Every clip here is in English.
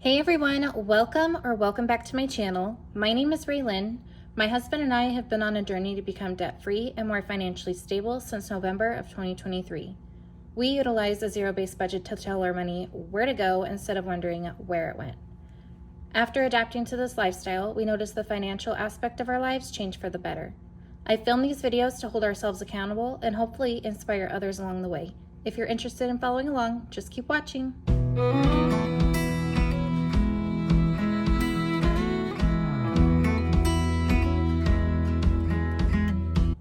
Hey everyone, welcome back to my channel. My name is Raelynn. My husband and I have been on a journey to become debt-free and more financially stable since November of 2023. We utilize a zero-based budget to tell our money where to go instead of wondering where it went. After adapting to this lifestyle, we noticed the financial aspect of our lives change for the better. I film these videos to hold ourselves accountable and hopefully inspire others along the way. If you're interested in following along, just keep watching.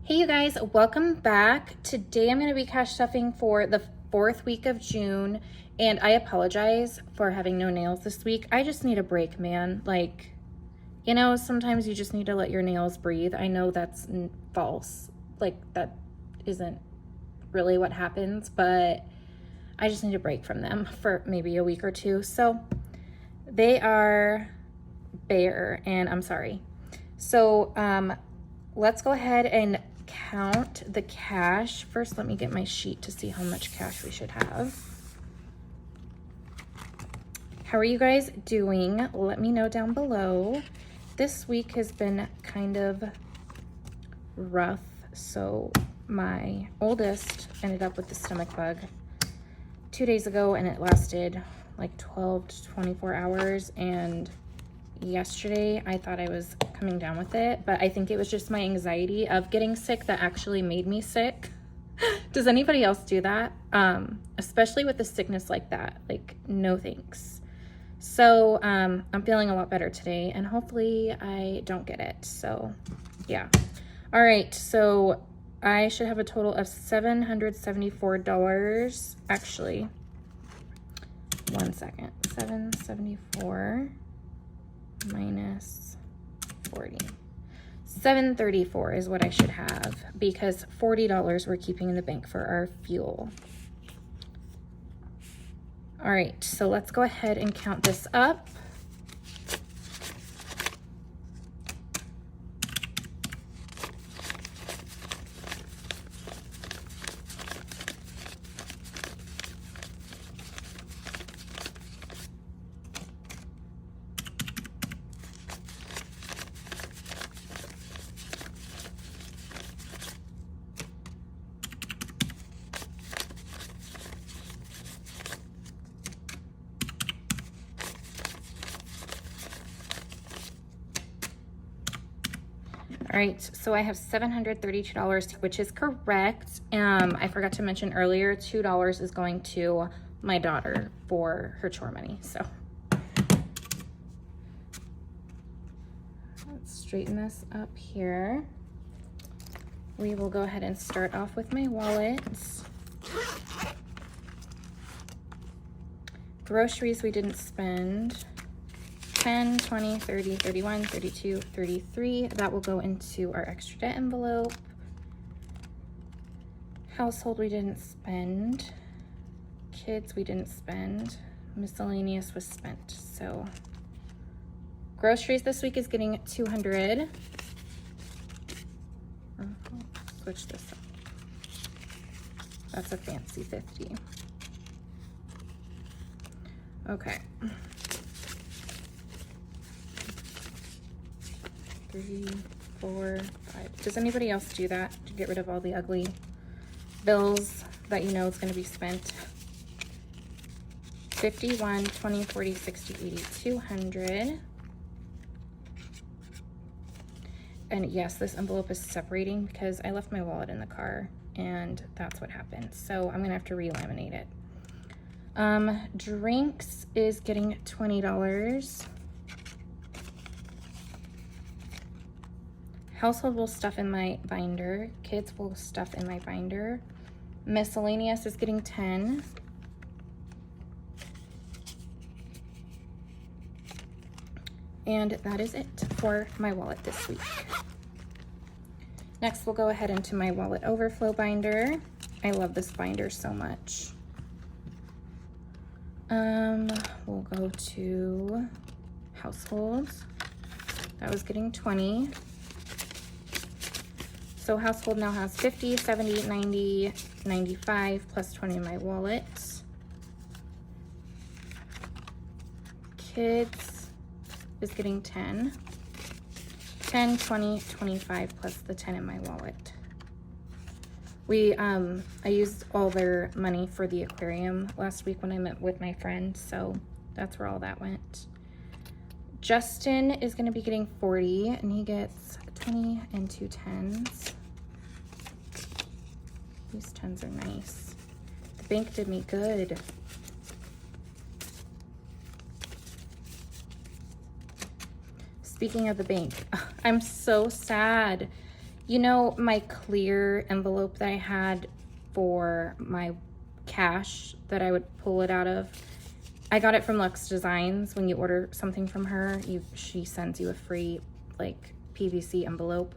Hey you guys, welcome back. Today I'm going to be cash stuffing for the 4th week of June, and I apologize for having no nails this week. I just need a break, man. Like, you know, sometimes you just need to let your nails breathe. I know that's false. Like, that isn't really what happens, but I just need a break from them for maybe a week or two. So they are bare, and I'm sorry. So let's go ahead and count the cash. First, let me get my sheet to see how much cash we should have. How are you guys doing? Let me know down below. This week has been kind of rough. So my oldest ended up with the stomach bug 2 days ago, and it lasted like 12 to 24 hours. And yesterday I thought I was coming down with it, but I think it was just my anxiety of getting sick that actually made me sick. Does anybody else do that? Especially with a sickness like that, like no thanks. So I'm feeling a lot better today, and hopefully I don't get it. So yeah. All right, so I should have a total of $774. Actually, one second. 774 minus 40. 734 is what I should have, because $40 we're keeping in the bank for our fuel. All right, so let's go ahead and count this up. All right, so I have $732, which is correct. I forgot to mention earlier, $2 is going to my daughter for her chore money. So let's straighten this up here. We will go ahead and start off with my wallet. Groceries we didn't spend. 10, 20, 30, 31, 32, 33. That will go into our extra debt envelope. Household we didn't spend. Kids we didn't spend. Miscellaneous was spent. So groceries this week is getting 200. Switch this up. That's a fancy 50. Okay. 3, 4, 5. Does anybody else do that to get rid of all the ugly bills that you know is going to be spent? 51, 20, 40, 60, 80, 200. And yes, this envelope is separating because I left my wallet in the car, and that's what happened. So I'm going to have to re-laminate it. Drinks is getting $20. Household will stuff in my binder. Kids will stuff in my binder. Miscellaneous is getting 10. And that is it for my wallet this week. Next, we'll go ahead into my wallet overflow binder. I love this binder so much. We'll go to households. That was getting 20. So household now has 50, 70, 90, 95, plus 20 in my wallet. Kids is getting 10. 10, 20, 25 plus the 10 in my wallet. I used all their money for the aquarium last week when I met with my friend, so that's where all that went. Justin is going to be getting 40, and he gets 20 and 2 10s. These 10s are nice. The bank did me good. Speaking of the bank, I'm so sad. You know, my clear envelope that I had for my cash that I would pull it out of, I got it from Luxe Designs. When you order something from her, she sends you a free like PVC envelope.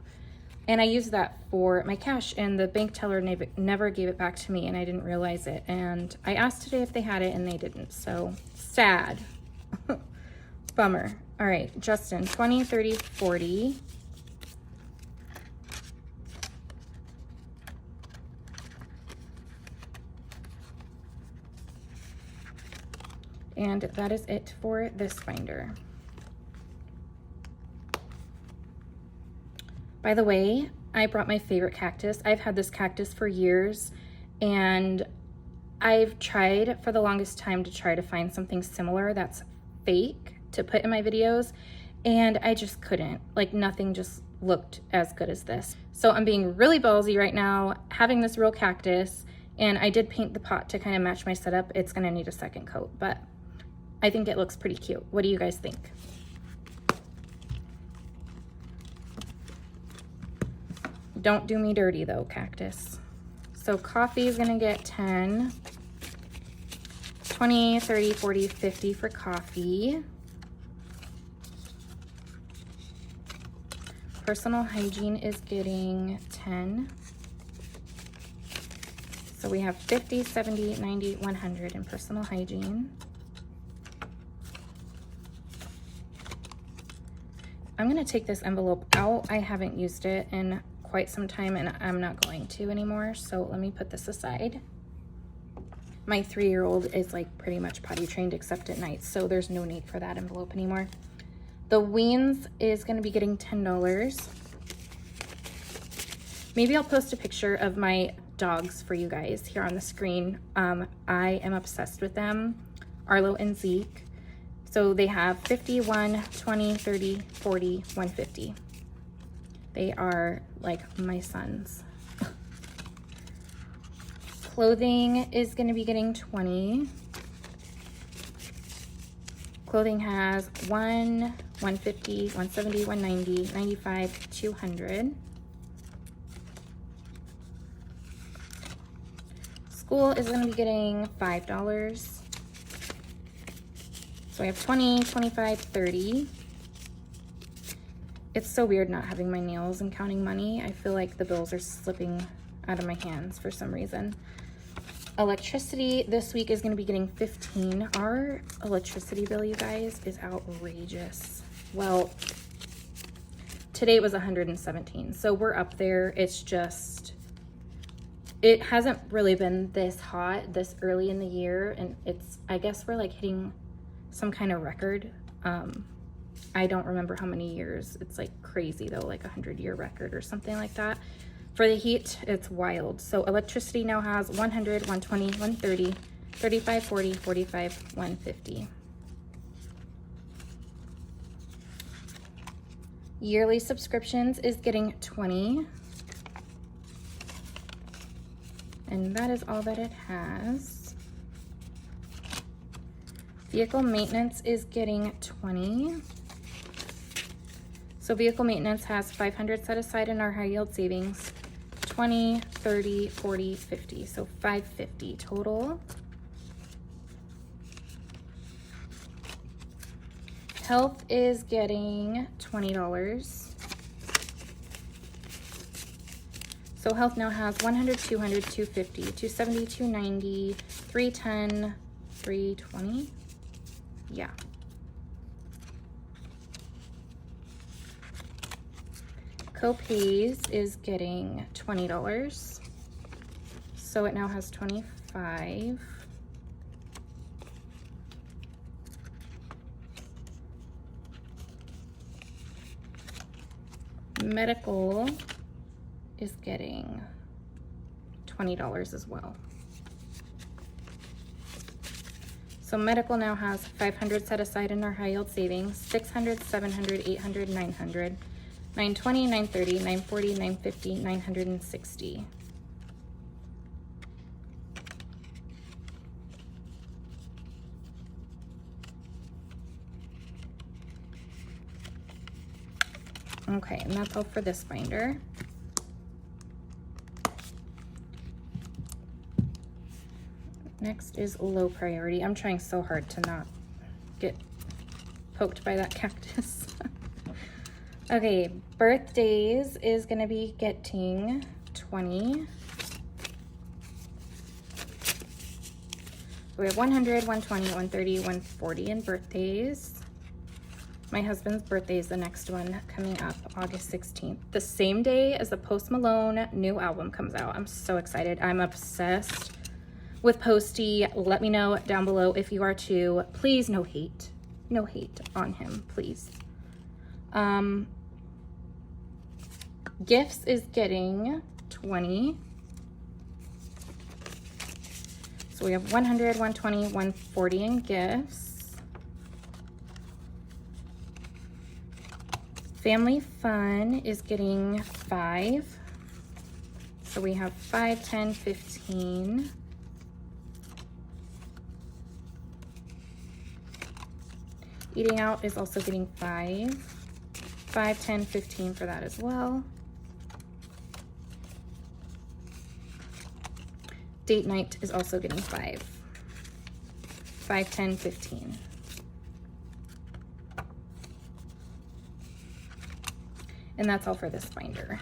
And I used that for my cash, and the bank teller never gave it back to me, and I didn't realize it. And I asked today if they had it, and they didn't. So sad. Bummer. All right, Justin, 20, 30, 40. And that is it for this binder. By the way, I brought my favorite cactus. I've had this cactus for years, and I've tried for the longest time to try to find something similar that's fake to put in my videos, and I just couldn't. Like, nothing just looked as good as this. So I'm being really ballsy right now, having this real cactus, and I did paint the pot to kind of match my setup. It's gonna need a second coat, but I think it looks pretty cute. What do you guys think? Don't do me dirty though, cactus. So coffee is gonna get 10, 20, 30, 40, 50 for coffee. Personal hygiene is getting 10. So we have 50, 70, 90, 100 in personal hygiene. I'm gonna take this envelope out. I haven't used it in quite some time, and I'm not going to anymore. So let me put this aside. My 3-year-old is like pretty much potty trained except at night, so there's no need for that envelope anymore. The Weens is gonna be getting $10. Maybe I'll post a picture of my dogs for you guys here on the screen. I am obsessed with them, Arlo and Zeke. So they have 50, 1, 20, 30, 40, 150. They are like my sons. Clothing is gonna be getting 20. Clothing has 1, 150, 170, 190, 95, 200. School is gonna be getting $5. So I have 20, 25, 30. It's so weird not having my nails and counting money. I feel like the bills are slipping out of my hands for some reason. Electricity this week is gonna be getting 15. Our electricity bill, you guys, is outrageous. Well, today it was 117, so we're up there. It's just, it hasn't really been this hot this early in the year, and I guess we're like hitting some kind of record. I don't remember how many years. It's like crazy though, like 100-year record or something like that. For the heat, it's wild. So electricity now has 100, 120, 130, 35, 40, 45, 150. Yearly subscriptions is getting 20. And that is all that it has. Vehicle maintenance is getting 20. So vehicle maintenance has 500 set aside in our high yield savings. 20, 30, 40, 50. So 550 total. Health is getting $20. So health now has 100, 200, 250, 270, 290, 310, 320. Yeah. Copays is getting $20. So it now has 25. Medical is getting $20 as well. So medical now has 500 set aside in our high yield savings, 600, 700, 800, 900, 920, 930, 940, 950, 960. Okay, and that's all for this binder. Next is low priority. I'm trying so hard to not get poked by that cactus. Okay, birthdays is gonna be getting 20. We have 100, 120, 130, 140 in birthdays. My husband's birthday is the next one coming up, August 16th. The same day as the Post Malone new album comes out. I'm so excited. I'm obsessed with Posty. Let me know down below if you are too. Please, no hate. No hate on him, please. Gifts is getting 20. So we have 100, 120, 140 in gifts. Family Fun is getting 5. So we have 5, 10, 15. Eating Out is also getting 5. 5, 10, 15 for that as well. Date Night is also getting 5. 5, 10, 15. And that's all for this binder.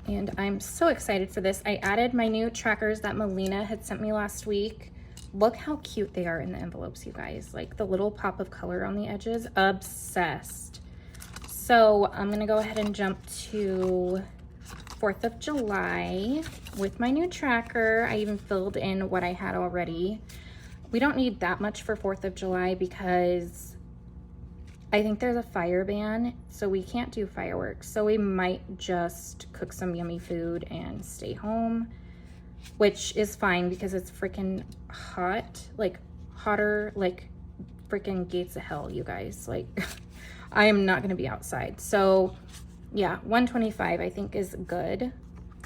And I'm so excited for this. I added my new trackers that Melina had sent me last week. Look how cute they are in the envelopes, you guys. Like the little pop of color on the edges. Obsessed. So I'm gonna go ahead and jump to 4th of July with my new tracker. I even filled in what I had already. We don't need that much for 4th of July because I think there's a fire ban, so we can't do fireworks. So we might just cook some yummy food and stay home, which is fine because it's freaking hot, like hotter, like freaking gates of hell, you guys. Like I am not gonna be outside. So yeah, 125 I think is good.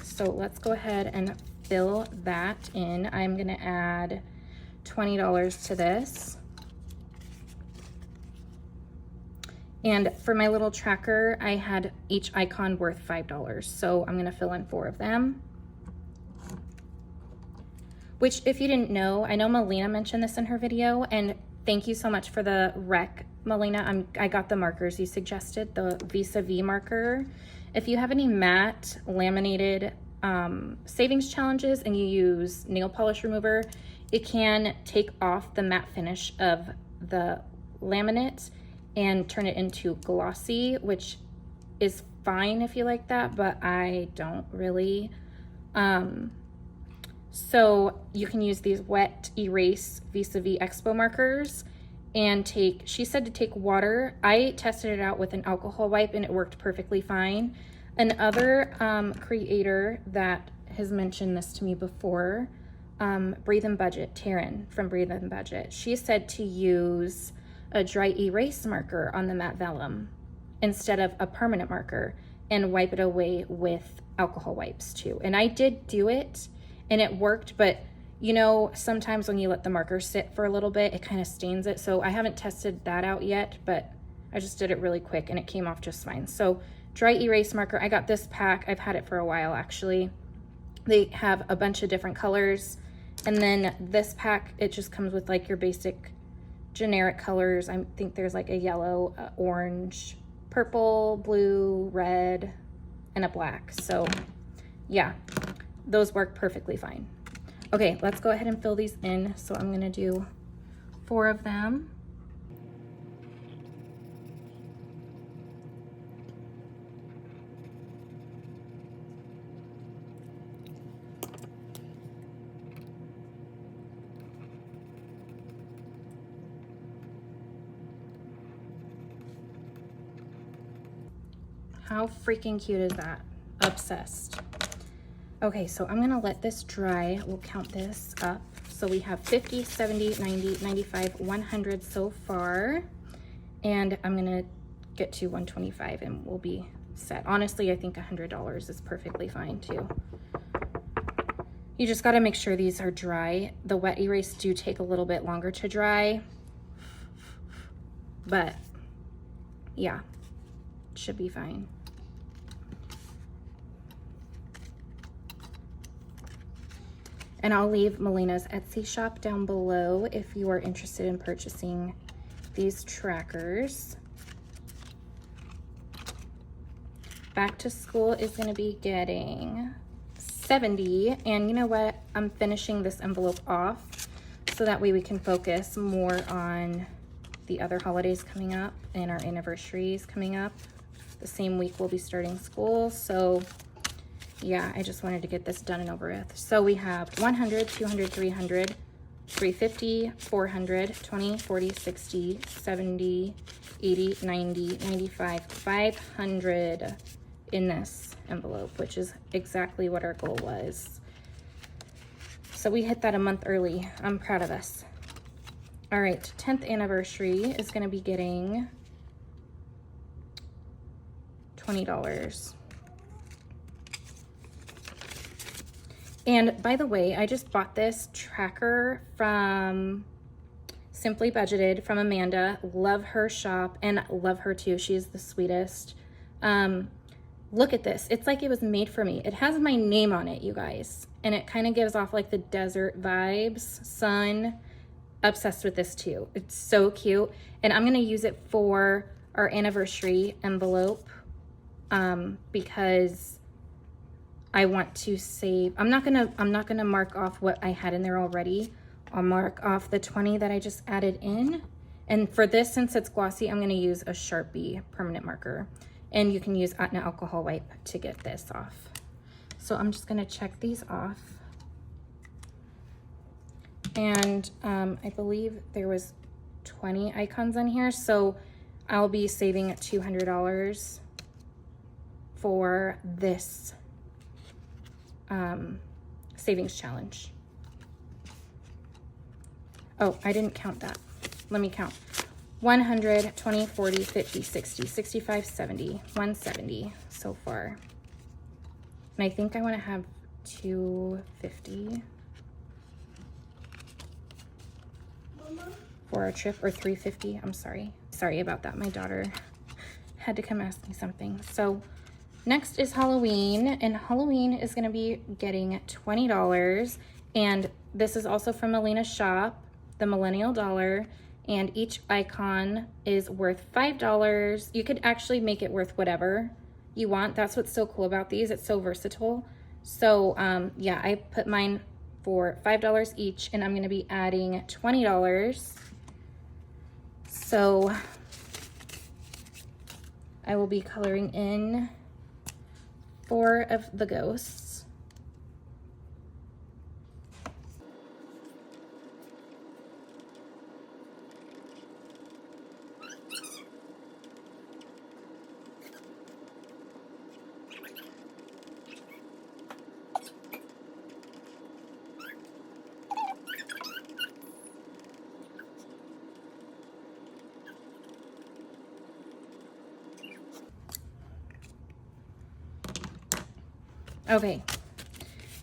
So let's go ahead and fill that in. I'm gonna add $20 to this. And for my little tracker, I had each icon worth $5. So I'm gonna fill in 4 of them. Which, if you didn't know, I know Melina mentioned this in her video, and thank you so much for the rec, Melina. I got the markers you suggested, the vis-a-vis marker. If you have any matte laminated savings challenges and you use nail polish remover, it can take off the matte finish of the laminate and turn it into glossy, which is fine if you like that, but I don't really. So you can use these wet erase vis-a-vis expo markers and she said to take water. I tested it out with an alcohol wipe and it worked perfectly fine. Another creator that has mentioned this to me before, Breathe and Budget, Taryn from Breathe and Budget, she said to use a dry erase marker on the matte vellum instead of a permanent marker and wipe it away with alcohol wipes too. And I did do it and it worked, but you know, sometimes when you let the marker sit for a little bit, it kind of stains it. So I haven't tested that out yet, but I just did it really quick and it came off just fine. So dry erase marker, I got this pack. I've had it for a while actually. They have a bunch of different colors. And then this pack, it just comes with like your basic generic colors. I think there's like a yellow, orange, purple, blue, red, and a black. So yeah, those work perfectly fine. Okay, let's go ahead and fill these in. So I'm gonna do 4 of them. How freaking cute is that? Obsessed. Okay, so I'm gonna let this dry. We'll count this up. So we have 50, 70, 90, 95, 100 so far. And I'm gonna get to 125 and we'll be set. Honestly, I think $100 is perfectly fine too. You just gotta make sure these are dry. The wet erase do take a little bit longer to dry, but yeah, should be fine. And I'll leave Melina's Etsy shop down below if you are interested in purchasing these trackers. Back to school is gonna be getting 70, and you know what? I'm finishing this envelope off so that way we can focus more on the other holidays coming up and our anniversaries coming up. The same week we'll be starting school, so yeah, I just wanted to get this done and over with. So we have 100, 200, 300, 350, 400, 20, 40, 60, 70, 80, 90, 95, 500 in this envelope, which is exactly what our goal was. So we hit that a month early. I'm proud of us. All right, 10th anniversary is gonna be getting $20. And by the way, I just bought this tracker from Simply Budgeted from Amanda. Love her shop and love her too. She is the sweetest. Look at this. It's like it was made for me. It has my name on it, you guys. And it kind of gives off like the desert vibes, sun. Obsessed with this too. It's so cute. And I'm gonna use it for our anniversary envelope because I want to save. I'm not gonna mark off what I had in there already. I'll mark off the 20 that I just added in. And for this, since it's glossy, I'm gonna use a Sharpie permanent marker. And you can use an alcohol wipe to get this off. So I'm just gonna check these off. And I believe there was 20 icons on here. So I'll be saving $200 for this savings challenge. Oh, I didn't count that. Let me count. 100, 20, 40, 50, 60, 65, 70, 170 so far. And I think I want to have 250 for our trip, or 350. I'm sorry. Sorry about that. My daughter had to come ask me something. So next is Halloween, and Halloween is going to be getting $20. And this is also from Melina's shop, the Millennial Dollar. And each icon is worth $5. You could actually make it worth whatever you want. That's what's so cool about these. It's so versatile. So yeah, I put mine for $5 each, and I'm gonna be adding $20. So I will be coloring in 4 of the ghosts. Okay,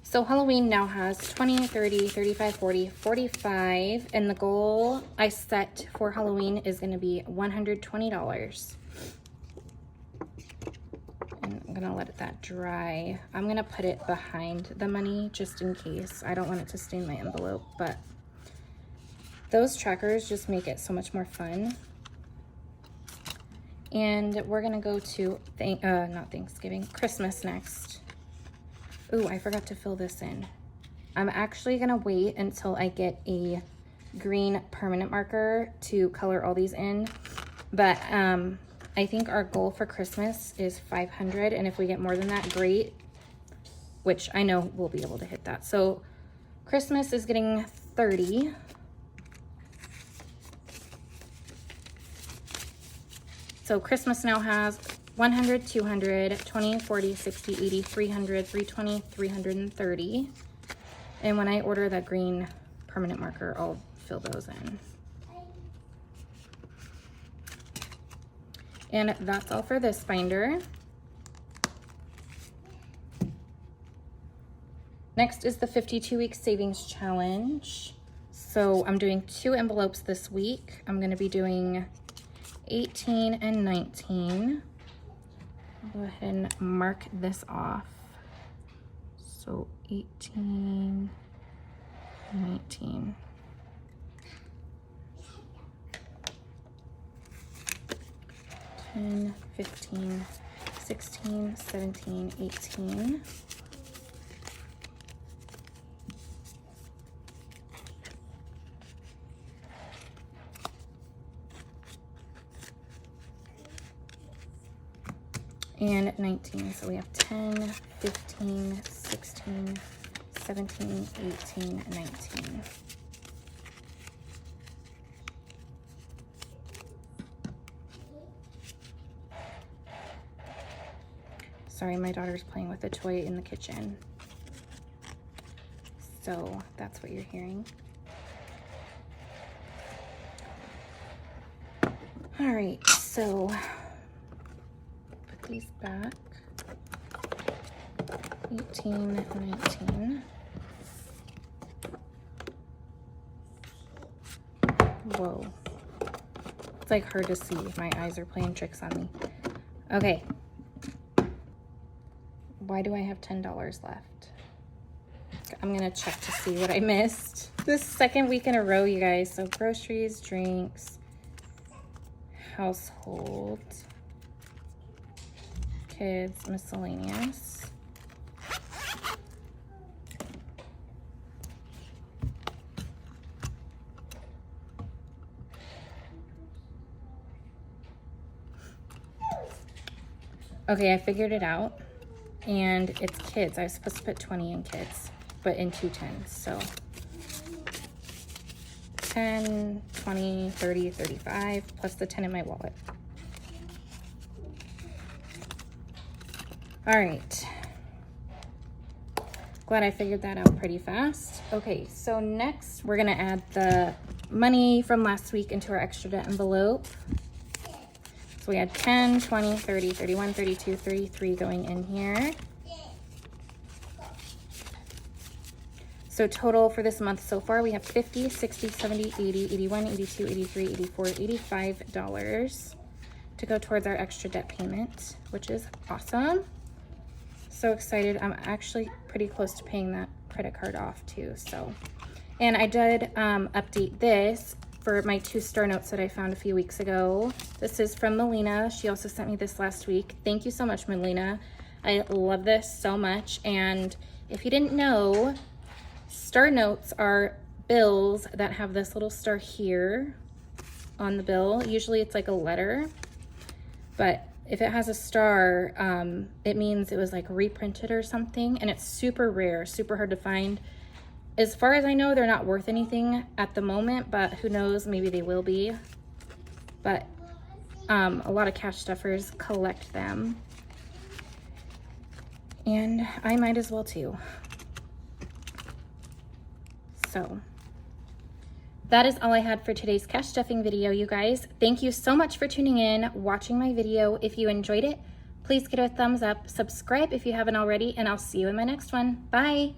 so Halloween now has 20, 30, 35, 40, 45, and the goal I set for Halloween is going to be $120. And I'm going to let that dry. I'm going to put it behind the money just in case. I don't want it to stain my envelope, but those trackers just make it so much more fun. And we're going to go to, not Thanksgiving, Christmas next. Ooh, I forgot to fill this in. I'm actually gonna wait until I get a green permanent marker to color all these in. But I think our goal for Christmas is 500, and if we get more than that, great. Which I know we'll be able to hit that. So Christmas is getting 30. So Christmas now has 100, 200, 20, 40, 60, 80, 300, 320, 330. And when I order that green permanent marker, I'll fill those in. And that's all for this binder. Next is the 52-week savings challenge. So I'm doing 2 envelopes this week. I'm gonna be doing 18 and 19. I'll go ahead and mark this off. So 18, 19. $10, $15, $16, $17, $18. And 19. So we have 10, 15, 16, 17, 18, 19. Sorry, my daughter's playing with a toy in the kitchen. So that's what you're hearing. All right, so put these back. 18, 19. Whoa. It's like hard to see. My eyes are playing tricks on me. Okay. Why do I have $10 left? I'm gonna check to see what I missed. This second week in a row, you guys. So groceries, drinks, household, kids, miscellaneous. Okay, I figured it out. And it's kids. I was supposed to put 20 in kids, but in 2 tens. So 10, 20, 30, 35, plus the 10 in my wallet. All right. Glad I figured that out pretty fast. Okay, so next we're gonna add the money from last week into our extra debt envelope. So we had 10, 20, 30, 31, 32, 33 going in here. So total for this month so far, we have 50, 60, 70, 80, 81, 82, 83, 84, $85 to go towards our extra debt payment, which is awesome. So excited. I'm actually pretty close to paying that credit card off too. So, and I did update this for my 2 star notes that I found a few weeks ago. This is from Melina. She also sent me this last week. Thank you so much, Melina. I love this so much. And if you didn't know, star notes are bills that have this little star here on the bill. Usually it's like a letter, but if it has a star, it means it was like reprinted or something, and it's super rare, super hard to find. As far as I know, they're not worth anything at the moment, but who knows, maybe they will be. But a lot of cash stuffers collect them, and I might as well too. So that is all I had for today's cash stuffing video, you guys. Thank you so much for tuning in, watching my video. If you enjoyed it, please give it a thumbs up, subscribe if you haven't already, and I'll see you in my next one. Bye.